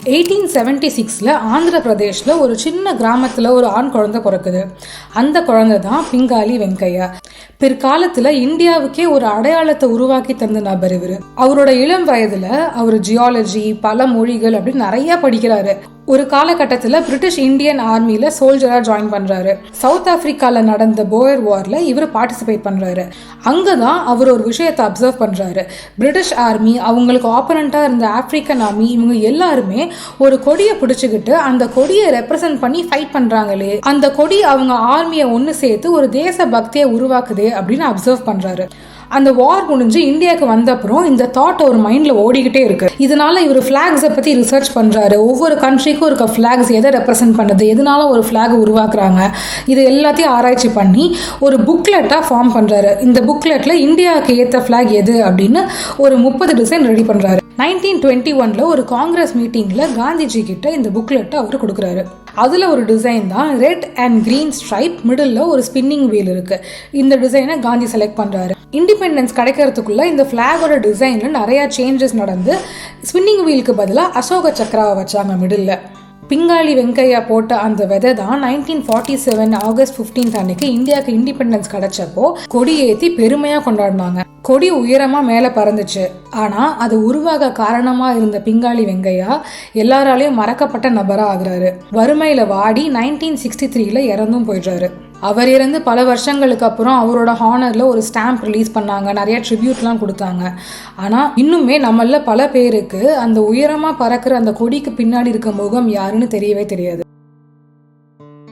1876 ஆந்திர பிரதேஷில் ஒரு சின்ன கிராமத்தில் ஒரு ஆண் குழந்தை பிறக்குது. அந்த குழந்தை தான் பிங்காலி வெங்கையா. பிற்காலத்தில் இந்தியாவுக்கே ஒரு அடையாளத்தை உருவாக்கி தந்த நபர் இவர். அவரோட இளம் வயதில் அவர் ஜியாலஜி, பல மொழிகள் அப்படின்னு நிறைய படிக்கிறாரு. ஒரு காலகட்டத்தில் பிரிட்டிஷ் இந்தியன் ஆர்மியில் சோல்ஜராக ஜாயின் பண்ணுறாரு. சவுத் ஆப்பிரிக்காவில் நடந்த போயர் வாரில் இவர் பார்ட்டிசிபேட் பண்ணுறாரு. அங்கே தான் அவர் ஒரு விஷயத்தை அப்சர்வ் பண்ணுறாரு. பிரிட்டிஷ் ஆர்மி, அவங்களுக்கு ஆப்பனண்ட்டாக இருந்த ஆப்பிரிக்கன் ஆர்மி, இவங்க எல்லாருமே ஒரு கொடியை பிடிச்சிக்கிட்டு அந்த கொடியை ரெப்ரசன்ட் பண்ணி ஃபைட் பண்ணுறாங்களே, அந்த கொடி அவங்க ஆர்மியை ஒன்று சேர்த்து ஒரு தேச பக்தியை உருவாக்குதே அப்படின்னு அப்சர்வ் பண்ணுறாரு. அந்த வார் முடிஞ்சு இந்தியாவுக்கு வந்த அப்புறம் இந்த தாட் ஒரு மைண்டில் ஓடிக்கிட்டே இருக்கு. இதனால இவர் ஃபிளாக்ஸை பற்றி ரிசர்ச் பண்ணுறாரு. ஒவ்வொரு கண்ட்ரிக்கும் இருக்க ஃபிளாக்ஸ் எதை ரெப்ரசென்ட் பண்ணுது, எதனால ஒரு ஃபிளாக் உருவாக்குறாங்க, இது எல்லாத்தையும் ஆராய்ச்சி பண்ணி ஒரு புக்லெட்டாக ஃபார்ம் பண்ணுறாரு. இந்த புக்லெட்டில் இந்தியாவுக்கு ஏற்ற ஃபிளாக் எது அப்படின்னு ஒரு 30 டிசைன் ரெடி பண்ணுறாரு. 1921 ஒரு காங்கிரஸ் மீட்டிங்கில் காந்திஜி கிட்ட இந்த புக்லெட்டை அவர் கொடுக்குறாரு. அதில் ஒரு டிசைன் தான் red and green stripe, middle ஒரு ஸ்பின்னிங் வீல் இருக்கு. இந்த டிசைனை காந்தி செலக்ட் பண்ணுறாரு. இண்டிபெண்டன்ஸ் கிடைக்கிறதுக்குள்ள இந்த ஃபிளாகோட டிசைனில் நிறையா சேஞ்சஸ் நடந்து ஸ்பின்னிங் வீலுக்கு பதிலாக அசோக சக்கராவை வச்சாங்க மிடில். பிங்காலி வெங்கையா போட்ட அந்த விதை தான் 1947 ஆகஸ்ட் 15 அன்னைக்கு இந்தியாவுக்கு இண்டிபெண்டன்ஸ் கிடைச்சப்போ கொடி ஏற்றி பெருமையாக கொண்டாடினாங்க. கொடி உயரமாக மேலே பறந்துச்சு. ஆனால் அது உருவாக காரணமாக இருந்த பிங்காலி வெங்கையா எல்லாராலையும் மறக்கப்பட்ட நபராக ஆகுறாரு. வறுமையில் வாடி 1963 இறந்தும் போயிடுறாரு. அவர் இறந்து பல வருஷங்களுக்கு அப்புறம் அவரோட ஹானரில் ஒரு ஸ்டாம்ப் ரிலீஸ் பண்ணாங்க, நிறைய ட்ரிபியூட்லாம் கொடுத்தாங்க. ஆனால் இன்னுமே நம்மள பல பேருக்கு அந்த உயரமாக பறக்கிற அந்த கொடிக்கு பின்னாடி இருக்க முகம் யாருன்னு தெரியவே தெரியாது.